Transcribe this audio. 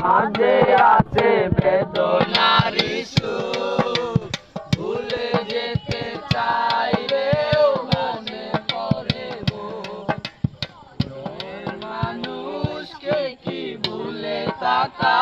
মাঝে আছে বেদনার সুর, ভুলে যেতে চাইলেও মনে পড়ে মানুষকে কি ভুলে থাকা